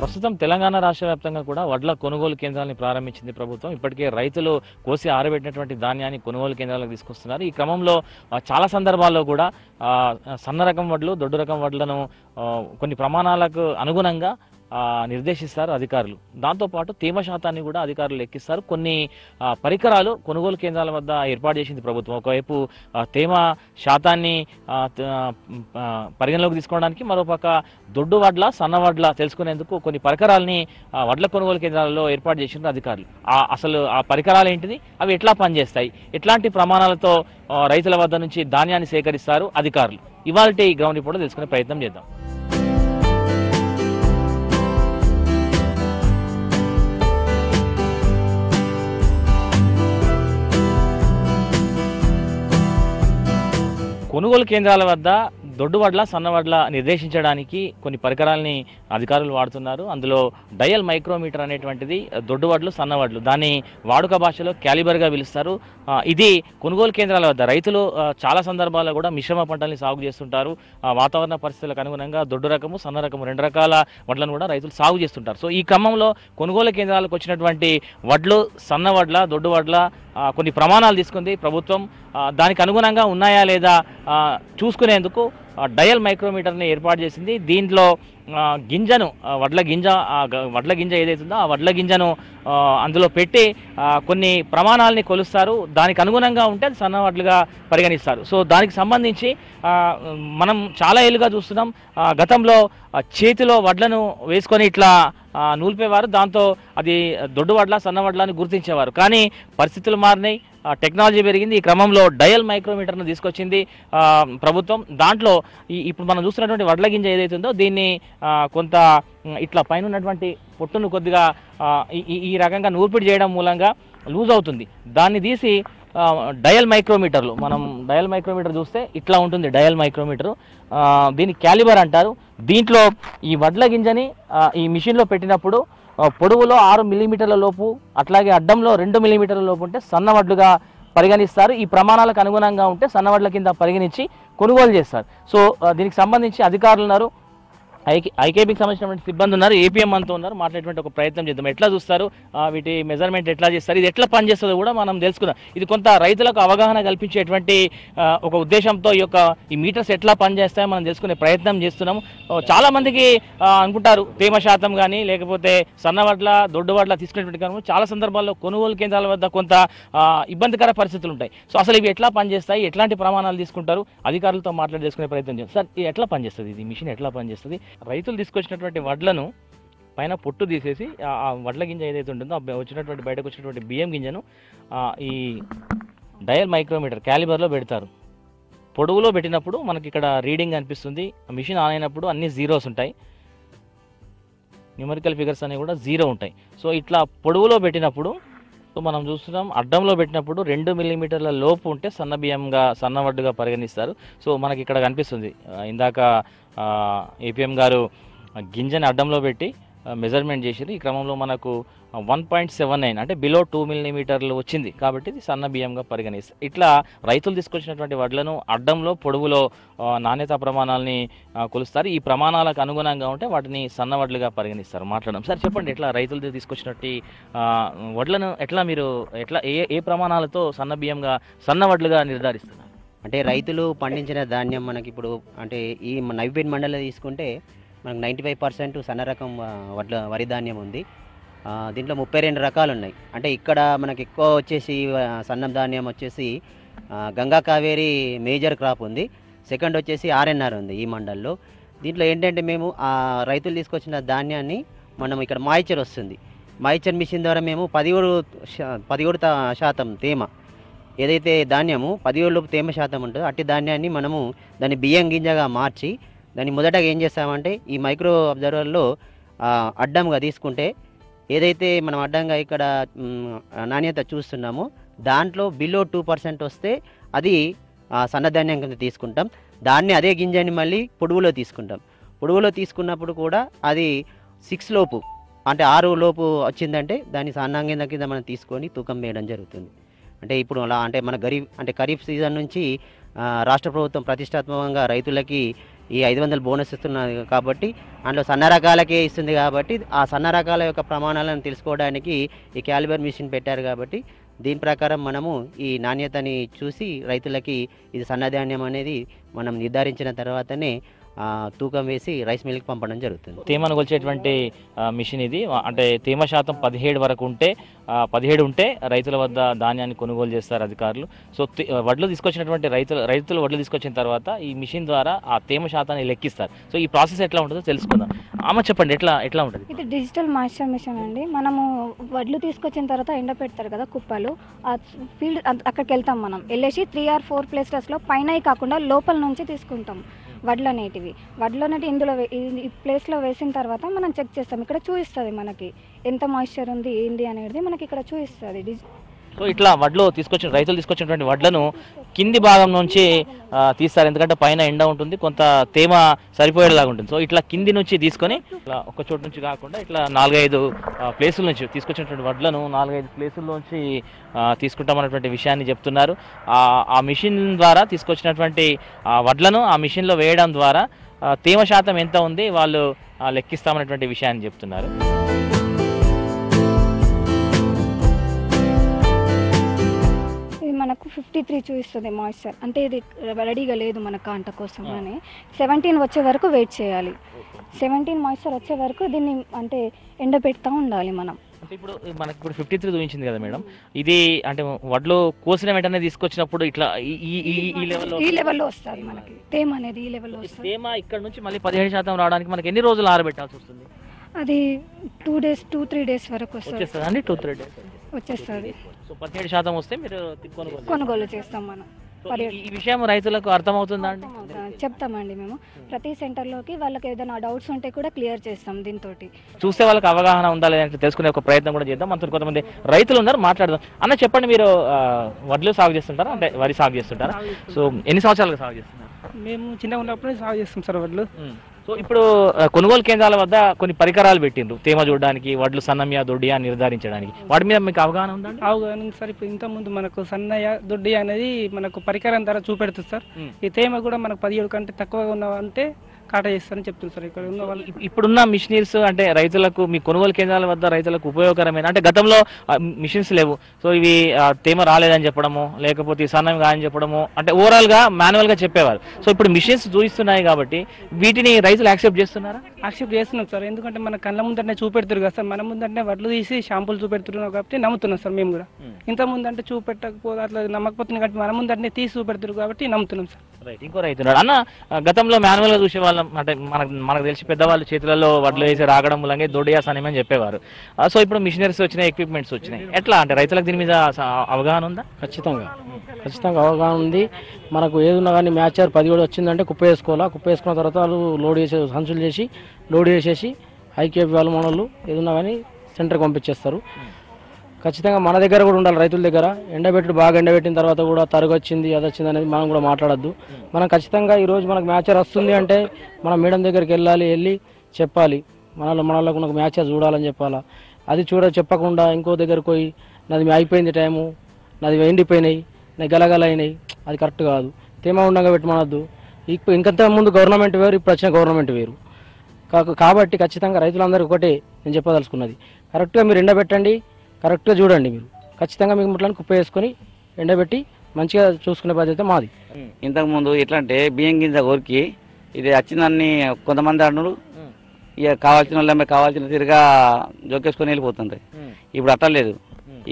ప్రస్తుతం తెలంగాణ రాష్ట్ర వ్యాప్తంగా కూడా వడ్ల కొనుగోలు కేంద్రాలను ప్రారంభించింది ప్రభుత్వం. ఇప్పటికే రైతులు కోసి ఆరబెట్టినటువంటి ధాన్యాన్ని కొనుగోలు కేంద్రాలకు తీసుకొస్తున్నారు. ఈ క్రమంలో చాలా సందర్భాల్లో కూడా సన్న రకం వడ్లు, దొడ్డు రకం వడ్లను కొన్ని ప్రమాణాలకు అనుగుణంగా నిర్దేశిస్తారు అధికారులు. దాంతోపాటు తేమ శాతాన్ని కూడా అధికారులు లెక్కిస్తారు. కొన్ని పరికరాలు కొనుగోలు కేంద్రాల వద్ద ఏర్పాటు చేసింది ప్రభుత్వం. ఒకవైపు తేమ శాతాన్ని పరిగణలోకి తీసుకోవడానికి, మరోపక్క దొడ్డు వడ్ల, సన్న వడ్ల తెలుసుకునేందుకు కొన్ని పరికరాలని వడ్ల కొనుగోలు కేంద్రాలలో ఏర్పాటు చేసిన అధికారులు. అసలు ఆ పరికరాలు ఏంటిది, అవి ఎట్లా పనిచేస్తాయి, ఎట్లాంటి ప్రమాణాలతో రైతుల వద్ద నుంచి ధాన్యాన్ని సేకరిస్తారు అధికారులు, ఇవాల్టి గ్రౌండ్ రిపోర్ట్ తెలుసుకునే ప్రయత్నం చేద్దాం. కొనుగోలు కేంద్రాల వద్ద దొడ్డు వడ్ల, సన్న వడ్ల నిర్దేశించడానికి కొన్ని పరికరాలని అధికారులు వాడుతున్నారు. అందులో డయల్ మైక్రోమీటర్ అనేటువంటిది దొడ్డు వడ్లు, సన్న వడ్లు, దాన్ని వాడుక భాషలో క్యాలిబర్గా పిలుస్తారు. ఇది కొనుగోలు కేంద్రాల వద్ద రైతులు చాలా సందర్భాల్లో కూడా మిశ్రమ పంటల్ని సాగు చేస్తుంటారు. వాతావరణ పరిస్థితులకు అనుగుణంగా దొడ్డు రకము, సన్న రకము రెండు రకాల వడ్లను కూడా రైతులు సాగు చేస్తుంటారు. సో ఈ క్రమంలో కొనుగోలు కేంద్రాలకు వచ్చినటువంటి వడ్లు, సన్న వడ్ల, దొడ్డు వడ్ల కొన్ని ప్రమాణాలు తీసుకుంది ప్రభుత్వం. దానికి అనుగుణంగా ఉన్నాయా లేదా చూసుకునేందుకు డయల్ మైక్రోమీటర్ని ఏర్పాటు చేసింది. దీంట్లో గింజను వడ్ల గింజ ఏదైతుందో ఆ వడ్ల గింజను అందులో పెట్టి కొన్ని ప్రమాణాలని కొలుస్తారు. దానికి అనుగుణంగా ఉంటే అది సన్న వడ్లుగా పరిగణిస్తారు. సో దానికి సంబంధించి మనం చాలా ఏళ్ళుగా చూస్తున్నాం. గతంలో చేతిలో వడ్లను వేసుకొని ఇట్లా నూల్పేవారు, దాంతో అది దొడ్డు వడ్ల, సన్న వడ్ల అని గుర్తించేవారు. కానీ పరిస్థితులు మారినాయి, టెక్నాలజీ పెరిగింది. ఈ క్రమంలో డయల్ మైక్రోమీటర్ను తీసుకొచ్చింది ప్రభుత్వం. దాంట్లో ఇప్పుడు మనం చూస్తున్నటువంటి వడ్ల గింజ ఏదైతుందో దీన్ని కొంత ఇట్లా పైన ఉన్నటువంటి పొట్టును కొద్దిగా ఈ రకంగా నూర్పిడి చేయడం మూలంగా లూజ్ అవుతుంది. దాన్ని తీసి డయల్ మైక్రోమీటర్లు, మనం డయల్ మైక్రోమీటర్ చూస్తే ఇట్లా ఉంటుంది డయల్ మైక్రోమీటరు. దీన్ని క్యాలిబర్ అంటారు. దీంట్లో ఈ వడ్ల గింజని ఈ మిషన్లో పెట్టినప్పుడు పొడవులో 6 మిల్లీమీటర్ల లోపు, అట్లాగే అడ్డంలో 2 మిల్లీమీటర్ల లోపు ఉంటే సన్నవడ్లుగా పరిగణిస్తారు. ఈ ప్రమాణాలకు అనుగుణంగా ఉంటే సన్నవడ్ల కింద పరిగణించి కొనుగోలు చేస్తారు. సో దీనికి సంబంధించి అధికారులు ఉన్నారు, ఐకేబీకి సంబంధించినటువంటి సిబ్బంది ఉన్నారు, ఏపీఎం అంతా ఉన్నారు. మాట్లాడేటువంటి ఒక ప్రయత్నం చేద్దాం. ఎట్లా చూస్తారు, వీటి మెజర్మెంట్ ఎట్లా చేస్తారు, ఇది ఎట్లా పనిచేస్తుందో కూడా మనం తెలుసుకుందాం. ఇది కొంత రైతులకు అవగాహన కల్పించేటువంటి ఒక ఉద్దేశంతో ఈ మీటర్స్ ఎట్లా పనిచేస్తాయో మనం తెలుసుకునే ప్రయత్నం చేస్తున్నాము. చాలా మందికి అనుకుంటారు తేమ శాతం కానీ లేకపోతే సన్న వడ్ల, దొడ్డు వడ్ల తీసుకునేటువంటి కానీ చాలా సందర్భాల్లో కొనుగోలు కేంద్రాల వద్ద కొంత ఇబ్బందికర పరిస్థితులు ఉంటాయి. సో అసలు ఇవి ఎట్లా పనిచేస్తాయి, ఎట్లాంటి ప్రమాణాలు తీసుకుంటారు, అధికారులతో మాట్లాడి తెలుసుకునే ప్రయత్నం చేస్తాం. సార్, ఇది ఎట్లా పనిచేస్తుంది, ఇది మిషన్ ఎట్లా పనిచేస్తుంది? రైతులు తీసుకొచ్చినటువంటి వడ్లను పైన పొట్టు తీసేసి ఆ వడ్ల గింజ ఏదైతే ఉంటుందో వచ్చినటువంటి బయటకు వచ్చినటువంటి బియ్యం గింజను ఈ డయల్ మైక్రోమీటర్ క్యాలిబర్లో పెడతారు. పొడవులో పెట్టినప్పుడు మనకి ఇక్కడ రీడింగ్ అనిపిస్తుంది. మిషన్ ఆన్ అయినప్పుడు అన్ని జీరోస్ ఉంటాయి, న్యూమరికల్ ఫిగర్స్ అనేవి కూడా 0 ఉంటాయి. సో ఇట్లా పొడవులో పెట్టినప్పుడు మనం చూస్తున్నాం, అడ్డంలో పెట్టినప్పుడు 2 మిల్లీమీటర్ల లోపు ఉంటే సన్న బియ్యంగా, సన్నవడ్డుగా పరిగణిస్తారు. సో మనకి ఇక్కడ కనిపిస్తుంది, ఇందాక ఏపీఎం గారు గింజని అడ్డంలో పెట్టి మెజర్మెంట్ చేసారు. ఈ క్రమంలో మనకు 1.79 అంటే బిలో 2 మిల్లీమీటర్లు వచ్చింది. కాబట్టి ఇది సన్న బియ్యంగా పరిగణిస్తారు. ఇట్లా రైతులు తీసుకొచ్చినటువంటి వడ్లను అడ్డంలో, పొడవులో నాణ్యతా ప్రమాణాలని కొలుస్తారు. ఈ ప్రమాణాలకు అనుగుణంగా ఉంటే వాటిని సన్న వడ్లుగా పరిగణిస్తారు. మాట్లాడడం సార్, చెప్పండి, ఎట్లా రైతులు తీసుకొచ్చినట్టు వడ్లను ఎట్లా మీరు ఏ ప్రమాణాలతో సన్న బియ్యంగా, సన్న వడ్లుగా నిర్ధారిస్తున్నారు? అంటే రైతులు పండించిన ధాన్యం మనకి ఇప్పుడు అంటే ఈ నవిపేట మండలంలో తీసుకుంటే మనకు 95% సన్న రకం వరి ధాన్యం ఉంది. దీంట్లో 32 రకాలు ఉన్నాయి. అంటే ఇక్కడ మనకి ఎక్కువ వచ్చేసి సన్నం ధాన్యం వచ్చేసి గంగా కావేరి మేజర్ క్రాప్ ఉంది. సెకండ్ వచ్చేసి ఆర్ఎన్ఆర్ ఉంది ఈ మండల్లో. దీంట్లో ఏంటంటే మేము ఆ రైతులు తీసుకొచ్చిన ధాన్యాన్ని మనం ఇక్కడ మాయిచర్ వస్తుంది, మాయిచర్ మిషన్ ద్వారా మేము 17% తేమ ఏదైతే ధాన్యము 17 తేమ శాతం ఉంటుందో అట్టి ధాన్యాన్ని మనము దాన్ని బియ్యం గింజగా మార్చి దాన్ని మొదటగా ఏం చేస్తామంటే ఈ మైక్రో అబ్జర్వర్లో అడ్డంగా తీసుకుంటే ఏదైతే మనం అడ్డంగా ఇక్కడ నాణ్యత చూస్తున్నామో దాంట్లో బిలో 2% వస్తే అది సన్నధాన్యం కింద తీసుకుంటాం. దాన్ని అదే గింజని మళ్ళీ పొడవులో తీసుకుంటాం. పొడవులో తీసుకున్నప్పుడు కూడా అది 6 లోపు అంటే 6 లోపు వచ్చిందంటే దాన్ని సన్నాంగం కింద మనం తీసుకొని తూకం వేయడం జరుగుతుంది. అంటే ఇప్పుడు అలా అంటే మన ఖరీఫ్ సీజన్ నుంచి రాష్ట్ర ప్రభుత్వం ప్రతిష్టాత్మకంగా రైతులకి ఈ 500 బోనస్ ఇస్తున్నది కాబట్టి అందులో సన్న రకాలకే ఇస్తుంది కాబట్టి ఆ సన్న రకాల యొక్క ప్రమాణాలను తెలుసుకోవడానికి ఈ క్యాలిబర్ మిషన్ పెట్టారు కాబట్టి దీని ప్రకారం మనము ఈ నాణ్యతని చూసి రైతులకి ఇది సన్నధాన్యం అనేది మనం నిర్ధారించిన తర్వాతనే తూకం వేసి రైస్ మిల్కి పంపడం జరుగుతుంది. తేమను కొలిచేటువంటి మిషన్ ఇది. అంటే తేమ శాతం 17 వరకు ఉంటే 17 ఉంటే రైతుల వద్ద ధాన్యాన్ని కొనుగోలు చేస్తారు అధికారులు. సో వడ్లు తీసుకొచ్చినటువంటి రైతులు వడ్లు తీసుకొచ్చిన తర్వాత ఈ మిషన్ ద్వారా ఆ తేమ శాతాన్ని లెక్కిస్తారు. సో ఈ ప్రాసెస్ ఎట్లా ఉంటుందో తెలుసుకుందాం. చెప్పండి, ఎట్లా ఉంటుంది? ఇది డిజిటల్ మాయిశ్చర్ మిషన్ అండి. మనము వడ్లు తీసుకొచ్చిన తర్వాత ఎండ పెడతారు కదా కుప్పలు, ఆ ఫీల్డ్ అక్కడికి వెళ్తాం. మనం వెళ్ళేసి 3 or 4 ప్లేసెస్లో పైన కాకుండా లోపల నుంచి తీసుకుంటాం వడ్లు అనేటివి. ఇందులో ఈ ప్లేస్లో వేసిన తర్వాత మనం చెక్ చేస్తాం. ఇక్కడ చూపిస్తుంది మనకి ఎంత మాయిశ్చర్ ఉంది ఏంది అనేది మనకి ఇక్కడ చూపిస్తుంది. సో ఇట్లా రైతులు తీసుకొచ్చినటువంటి వడ్లను కింది భాగం నుంచి తీస్తారు, ఎందుకంటే పైన ఎండ ఉంటుంది, కొంత తేమ సరిపోయేలాగా ఉంటుంది. సో ఇట్లా కింది నుంచి తీసుకొని ఇట్లా ఒక చోటు నుంచి కాకుండా ఇట్లా 4-5 ప్లేసుల నుంచి తీసుకొచ్చినటువంటి వడ్లను 4-5 ప్లేసుల నుంచి తీసుకుంటామన్నటువంటి విషయాన్ని చెప్తున్నారు. ఆ మిషన్ ద్వారా తీసుకొచ్చినటువంటి వడ్లను ఆ మిషన్లో వేయడం ద్వారా తేమ శాతం ఎంత ఉంది వాళ్ళు లెక్కిస్తామన్నటువంటి విషయాన్ని చెప్తున్నారు. మనకు 53 చూపిస్తుంది మాయిశ్చర్. అంటే ఇది రెడీగా లేదు మన కాంట కోసం అని 17 వచ్చే వరకు వెయిట్ చేయాలి. 17 మాయిశ్చర్ వచ్చే వరకు దీన్ని అంటే ఎండ పెడతా ఉండాలి మనం. అంటే మనకి 53 చూపించింది కదా మేడం, ఇది అంటే వడ్లు కోసిన వెంటనే తీసుకొచ్చినప్పుడు ఇట్లా ఈ లెవెల్లో వస్తుంది మనకి తేమ అనేది. ఈ లెవెల్లో వస్తుంది తేమ. ఇక్కడ నుంచి మళ్ళీ 17% రావడానికి మనకి ఎన్ని రోజులు ఆరబెట్టాల్సి వస్తుంది? అది 2-3 days వరకు వస్తుంది అండి. 2-3 days వచ్చేస్తుంది. సో 17% వస్తే మీరు కొనుగోలు చేస్తాం మనం. ఈ విషయం రైతులకు అర్థమవుతుందా అండి? చెప్తామండి మేము. ప్రతి సెంటర్లోకి వాళ్ళకి ఏదైనా డౌట్స్ ఉంటే కూడా క్లియర్ చేస్తాం. దీంతో చూస్తే వాళ్ళకి అవగాహన ఉందా లేదంటే తెలుసుకునే ఒక ప్రయత్నం కూడా చేద్దాం. మనతో కొంతమంది రైతులు ఉన్నారు, మాట్లాడదాం. అన్న చెప్పండి, మీరు వడ్లు సాగు చేస్తుంటారా, అంటే వరి సాగు చేస్తుంటారా? సో ఎన్ని సంవత్సరాలుగా సాగు చేస్తున్నారు? మేము చిన్నగా ఉన్నప్పుడే సాగు చేస్తాం సార్ వడ్లు. సో ఇప్పుడు కొనుగోలు కేంద్రాల వద్ద కొన్ని పరికరాలు పెట్టిండ్రు తేమ చూడడానికి, వడ్లు సన్నమ్య దొడ్డియా నిర్ధారించడానికి. వాటి మీద మీకు అవగాహన ఉందా? అవగాహన ఉంది సార్. ఇప్పుడు ఇంతకుముందు మనకు సన్నయ్య దొడ్డియా అనేది మనకు పరికరం ద్వారా చూపెడుతుంది సార్. ఈ తేమ కూడా మనకు 17 కంటే తక్కువగా ఉన్నామంటే కాటా చేస్తారని చెప్తుంది సార్. ఇక్కడ ఉన్న వాళ్ళు ఇప్పుడున్న మిషనరీస్ అంటే రైతులకు మీ కొనుగోలు కేంద్రాల వద్ద రైతులకు ఉపయోగకరమైన, అంటే గతంలో మిషన్స్ లేవు, సో ఇవి తేమ రాలేదని చెప్పడము లేకపోతే సన్నం కాదని చెప్పడము, అంటే ఓవరాల్ గా మాన్యువల్ గా చెప్పేవారు. సో ఇప్పుడు మిషన్స్ చూపిస్తున్నాయి కాబట్టి వీటిని రైతులు యాక్సెప్ట్ చేస్తున్నారా? యాక్సెప్ట్ చేస్తున్నాం సార్. ఎందుకంటే మన కళ్ళ ముందంటే చూపెడుతున్నారు కదా సార్. మన ముందంటే వడ్లు తీసి షాంపులు చూపెడుతున్నారు కాబట్టి నమ్ముతున్నాం సార్ మేము కూడా. ఇంత ముందంటే చూపెట్టకపోతే అట్లా నమ్మకపోతుంది కాబట్టి మన ముందంటే తీసి చూపెడుతున్నారు కాబట్టి నమ్ముతున్నాం సార్. రైట్, ఇంకో రైతున్నాడు. అన్న, గతంలో మాన్యువల్ గా చూసేవాళ్ళం, అంటే మనకు తెలిసి పెద్దవాళ్ళు చేతులలో వడ్లు వేసి రాగడం మూలంగా దొడ్డియా సన్నమని చెప్పేవారు. సో ఇప్పుడు మిషనరీస్ వచ్చినాయి, ఎక్విప్మెంట్స్ వచ్చినాయి. ఎట్లా అంటే రైతులకు దీని మీద అవగాహన ఉందా? ఖచ్చితంగా అవగాహన ఉంది. మనకు ఏదున్నా కానీ మ్యాచర్ 17 వచ్చిందంటే కుప్ప వేసుకోవాలా. కుప్ప వేసుకున్న తర్వాత వాళ్ళు సంచులు చేసి లోడ్ చేసేసి ఐకేపీ వాళ్ళు మనోళ్ళు ఏదున్నా కానీ సెంటర్కి పంపించేస్తారు. ఖచ్చితంగా మన దగ్గర కూడా ఉండాలి, రైతుల దగ్గర. బాగా ఎండబెట్టిన తర్వాత కూడా తరుగు వచ్చింది అది వచ్చింది అనేది మనం కూడా మాట్లాడద్దు. మనం ఖచ్చితంగా ఈరోజు మనకు మ్యాచర్ వస్తుంది అంటే మనం మేడం దగ్గరికి వెళ్ళి చెప్పాలి. మనకు నాకు మ్యాచర్ చూడాలని చెప్పాలా. అది చెప్పకుండా ఇంకో దగ్గరకు పోయి నాది అయిపోయింది టైము, నాది ఎండిపోయినాయి, నాకు గలగల అయినాయి, అది కరెక్ట్ కాదు. తేమ ఉండగా పెట్టమనద్దు. ఇంకంత ముందు గవర్నమెంట్ వేరు, ఇప్పుడు వచ్చిన గవర్నమెంట్ వేరు కాబట్టి ఖచ్చితంగా రైతులందరికీ ఒకటే నేను చెప్పదలుచుకున్నది, కరెక్ట్గా మీరు ఎండబెట్టండి, కరెక్ట్గా చూడండి. మీరు ఖచ్చితంగా మీకు ముట్లని కుప్ప వేసుకొని ఎండబెట్టి మంచిగా చూసుకునే బాధ్యత మాది. ఇంతకుముందు ఎట్లా అంటే బియ్యం గింజ కోరికి ఇది వచ్చిందని కొంతమంది అన్నారు, ఇక కావాల్సిన వాళ్ళ కావాల్సిన తిరిగా జోకేసుకొని వెళ్ళిపోతుంది. ఇప్పుడు అట్లా లేదు.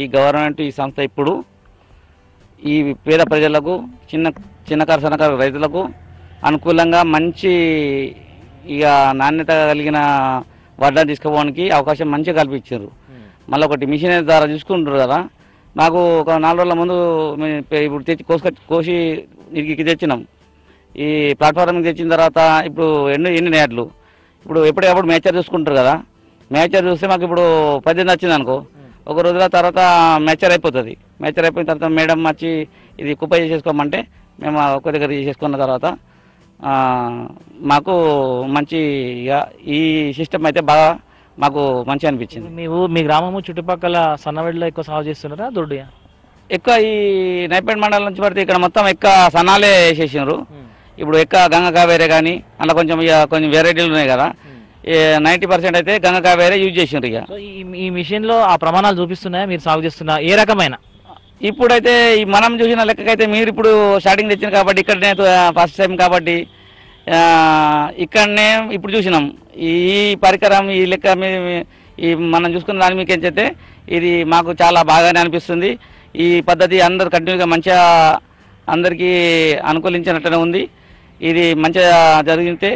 ఈ గవర్నమెంట్ ఈ సంస్థ ఇప్పుడు ఈ పేద ప్రజలకు చిన్నకారు సన్నకారు రైతులకు అనుకూలంగా మంచి ఇక నాణ్యత కలిగిన వడ్లను తీసుకుపోవడానికి అవకాశం మంచిగా కల్పించారు. మళ్ళీ ఒకటి మిషన్ ద్వారా చూసుకుంటారు కదా. నాకు ఒక 4 రోజుల ముందు ఇప్పుడు కోసి ఇరికి తెచ్చినాం. ఈ ప్లాట్ఫామ్కి తెచ్చిన తర్వాత ఇప్పుడు ఎన్ని నేట్లు ఇప్పుడు ఎప్పుడప్పుడు మేచర్ చూసుకుంటారు కదా. మేచర్ చూస్తే మాకు ఇప్పుడు 18 వచ్చింది అనుకో, ఒక రోజుల తర్వాత మేచర్ అయిపోతుంది. మేచర్ అయిపోయిన తర్వాత మేడం వచ్చి ఇది కుప్ప చేసేసుకోమంటే మేము ఒక్క దగ్గర చేసేసుకున్న తర్వాత మాకు మంచి ఈ సిస్టమ్ అయితే బాగా మాకు మంచి అనిపించింది. మీ గ్రామము చుట్టుపక్కల సన్నవెడ్లో ఎక్కువ సాగు చేస్తున్నారా దొడ్డియా? ఎక్కువ ఈ నైపేట్ మండలం నుంచి పడితే ఇక్కడ మొత్తం ఎక్కువ సన్నాలే వేసేసినారు. ఇప్పుడు గంగ కావేరే కానీ అలా కొంచెం వెరైటీలు ఉన్నాయి కదా, 90% అయితే గంగ కావేరే యూజ్ చేసిండ్రు. ఇక సో ఈ మిషన్లో ఆ ప్రమాణాలు చూపిస్తున్నాయా మీరు సాగు చేస్తున్నా ఏ రకమైన? ఇప్పుడైతే మనం చూసిన లెక్కకైతే మీరు ఇప్పుడు స్టార్టింగ్ తెచ్చిన కాబట్టి ఇక్కడనే ఫస్ట్ టైం కాబట్టి ఇక్కడనే ఇప్పుడు చూసినాం ఈ పరికరం ఈ లెక్క ఈ మనం చూసుకున్న దాని మీకు ఏంటంటే ఇది మాకు చాలా బాగానే అనిపిస్తుంది. ఈ పద్ధతి అందరు కంటిన్యూగా మంచిగా అందరికీ అనుకూలించినట్టునే ఉంది. ఇది మంచిగా జరిగితే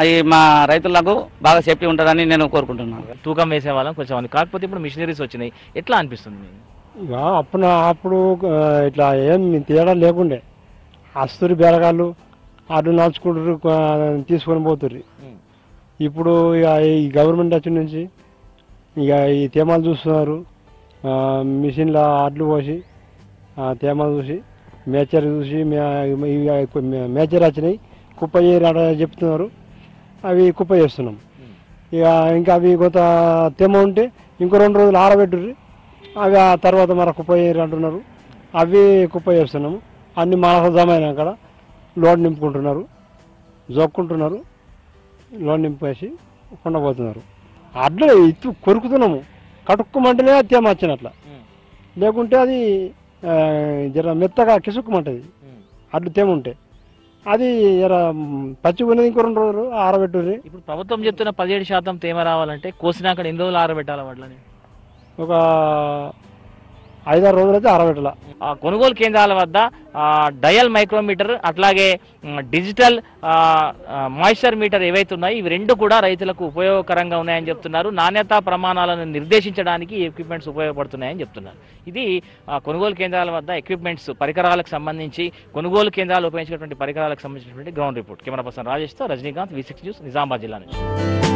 అవి మా రైతులకు బాగా సేఫ్టీ ఉంటుందని నేను కోరుకుంటున్నాను. తూకం వేసే వాళ్ళం కొంచెం, కాకపోతే ఇప్పుడు మిషనరీస్ వచ్చినాయి, ఎట్లా అనిపిస్తుంది మీకు? ఇక అప్పుడు ఇట్లా ఏం తేడా లేకుండే, అస్తురి బెరగాళ్ళు అడ్డు నడుచుకుంటారు తీసుకొని పోతుర్రు. ఇప్పుడు ఇక ఈ గవర్నమెంట్ వచ్చిన నుంచి ఇక ఈ తేమాలు చూస్తున్నారు, మిషన్లో అడ్లు పోసి తేమాలు చూసి మేచర్ చూసి మేచర్ వచ్చినాయి కుప్ప చేయరా చెప్తున్నారు, అవి కుప్ప చేస్తున్నాం. ఇక ఇంకా అవి కొంత తేమ ఉంటే ఇంకో 2 రోజులు ఆరబెట్టుర్రి, అవి ఆ తర్వాత మన కుప్ప చేయరు అంటున్నారు, అవి కుప్ప చేస్తున్నాము. అన్ని మనసు జమ అయినా అక్కడ లోడ్ నింపుకుంటున్నారు, జోక్కుంటున్నారు, లోడ్ నింపేసి కొండపోతున్నారు. అడ్లు ఇత్తు కొరుకుతున్నాము, కటుక్కుమంటేనే తేమ వచ్చినట్ల, లేకుంటే అది జర మెత్తగా కిసుక్కుమంటది. అడ్లు తేమ ఉంటే అది జర పచ్చిగున్నది ఇంకో 2 రోజులు ఆరబెట్టుర్రి. ఇప్పుడు ప్రభుత్వం చెప్తున్న 17% తేమ రావాలంటే కోసినాక ఎన్ని రోజులు ఆరబెట్టాలి వాటిని? ఒక 5-6 రోజులు అయితే ఆరబెట్టాల. కొనుగోలు కేంద్రాల వద్ద డయల్ మైక్రోమీటర్ అట్లాగే డిజిటల్ మాయిశ్చర్ మీటర్ ఏవైతే ఉన్నాయో ఇవి రెండు కూడా రైతులకు ఉపయోగకరంగా ఉన్నాయని చెప్తున్నారు. నాణ్యతా ప్రమాణాలను నిర్దేశించడానికి ఎక్విప్మెంట్స్ ఉపయోగపడుతున్నాయని చెప్తున్నారు. ఇది కొనుగోలు కేంద్రాల వద్ద ఎక్విప్మెంట్స్ పరికరాలకు సంబంధించి కొనుగోలు కేంద్రాలు ఉపయోగించినటువంటి పరికరాలకు సంబంధించినటువంటి గ్రౌండ్ రిపోర్ట్. కెమెరా పర్సన్ రాజేష్తో రజనీకాంత్, V6 న్యూస్, నిజామాబాద్ జిల్లా నుంచి.